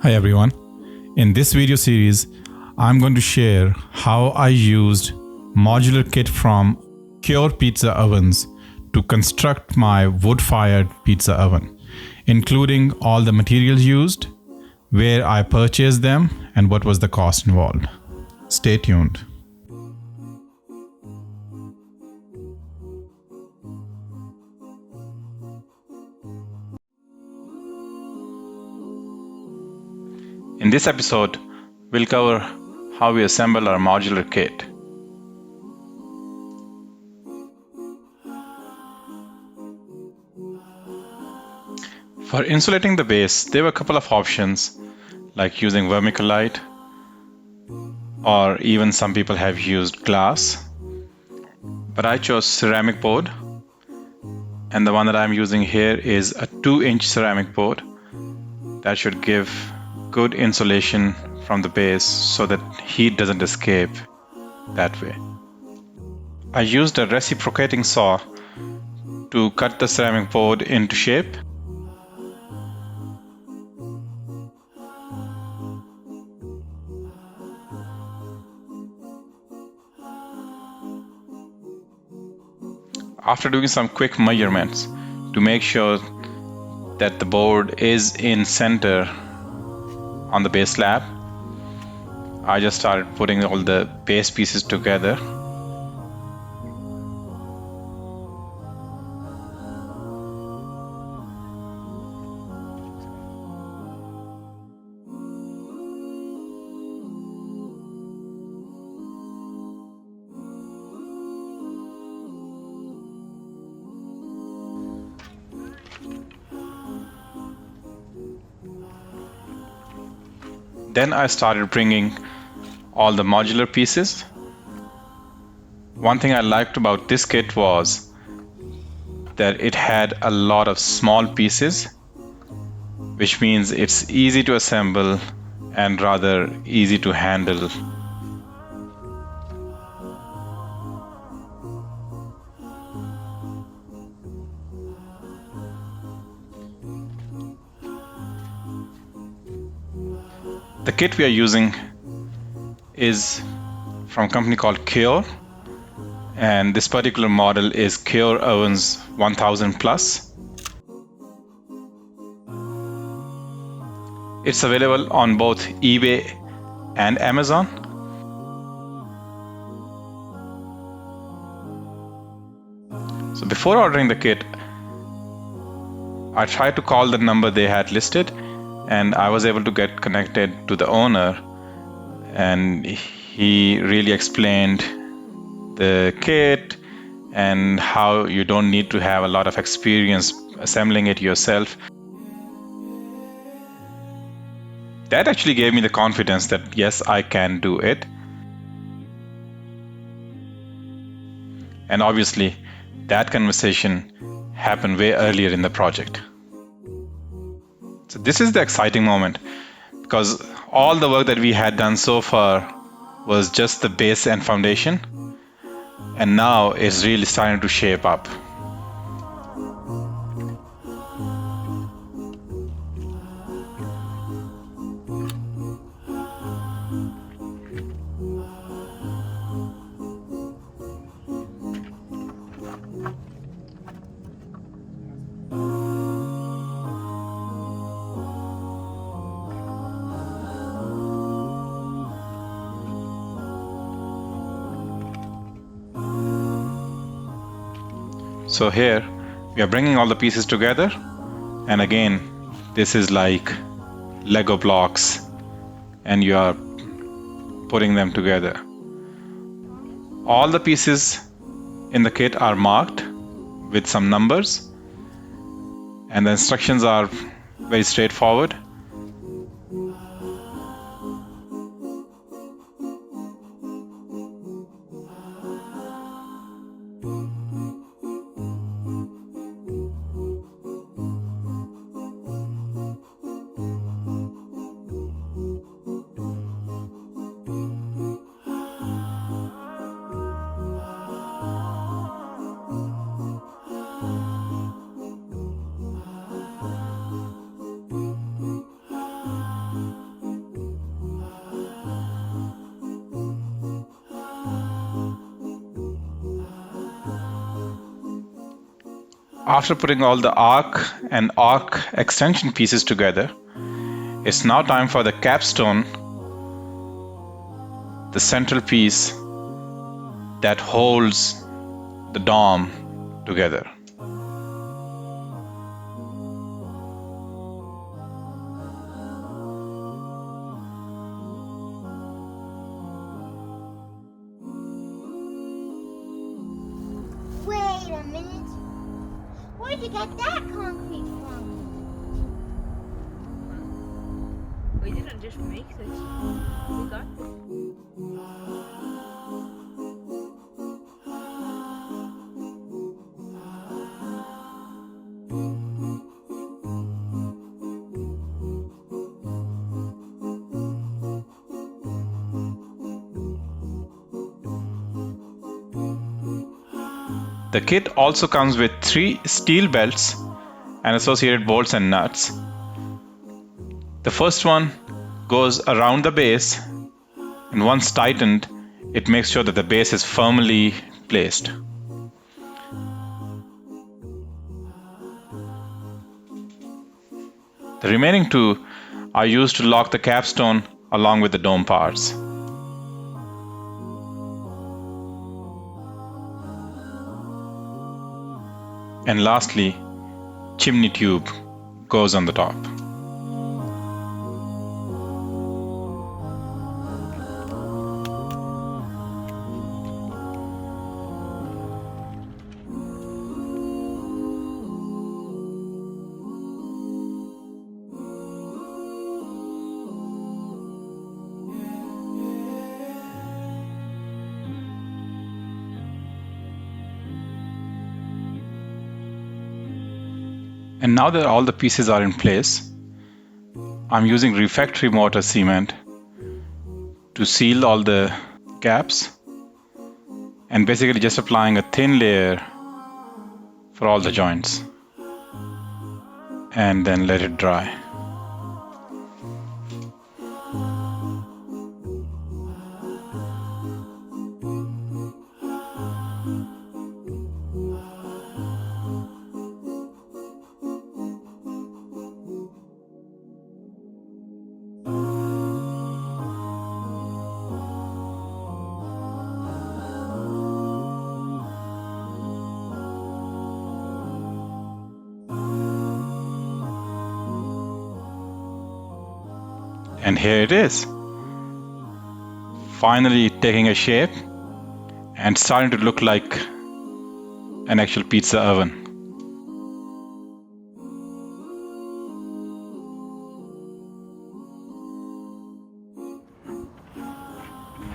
Hi everyone. In this video series, I'm going to share how I used Modular Kit from Cuore Pizza Ovens to construct my wood-fired pizza oven, including all the materials used, where I purchased them, and what was the cost involved. Stay tuned. In this episode, we'll cover how we assemble our modular kit. For insulating the base, there were a couple of options like using vermiculite, or even some people have used glass, but I chose ceramic board, and the one that I'm using here is a 2-inch ceramic board that should give good insulation from the base so that heat doesn't escape that way. I used a reciprocating saw to cut the ceramic board into shape. After doing some quick measurements to make sure that the board is in center on the base slab, I just started putting all the base pieces together. Then I started bringing all the modular pieces. One thing I liked about this kit was that it had a lot of small pieces, which means it's easy to assemble and rather easy to handle. The kit we are using is from a company called Cuore, and this particular model is Cuore Ovens 1000 Plus. It's available on both eBay and Amazon. So before ordering the kit, I tried to call the number they had listed, and I was able to get connected to the owner, and he really explained the kit and how you don't need to have a lot of experience assembling it yourself. That actually gave me the confidence that yes, I can do it. And obviously, that conversation happened way earlier in the project. So this is the exciting moment, because all the work that we had done so far was just the base and foundation, and now it's really starting to shape up. So here we are bringing all the pieces together, and again this is like Lego blocks, and you are putting them together. All the pieces in the kit are marked with some numbers, and the instructions are very straightforward. After putting all the arc and arc extension pieces together, it's now time for the capstone, the central piece that holds the dome together. Wait a minute. Where'd you get that concrete from? We didn't just make this. We got it. The kit also comes with 3 steel belts and associated bolts and nuts. The first one goes around the base, and once tightened, it makes sure that the base is firmly placed. The remaining 2 are used to lock the capstone along with the dome parts. And lastly, chimney tube goes on the top. And now that all the pieces are in place, I'm using refactory mortar cement to seal all the gaps and basically just applying a thin layer for all the joints and then let it dry. And here it is, finally taking a shape and starting to look like an actual pizza oven.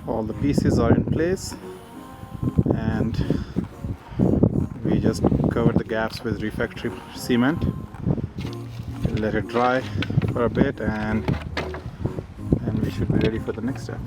All the pieces are in place, and we just covered the gaps with refactory cement. Let it dry for a bit, and we should be ready for the next step.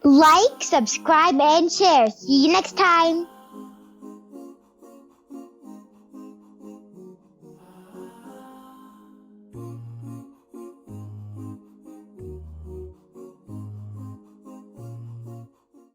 Like, subscribe, and share. See you next time.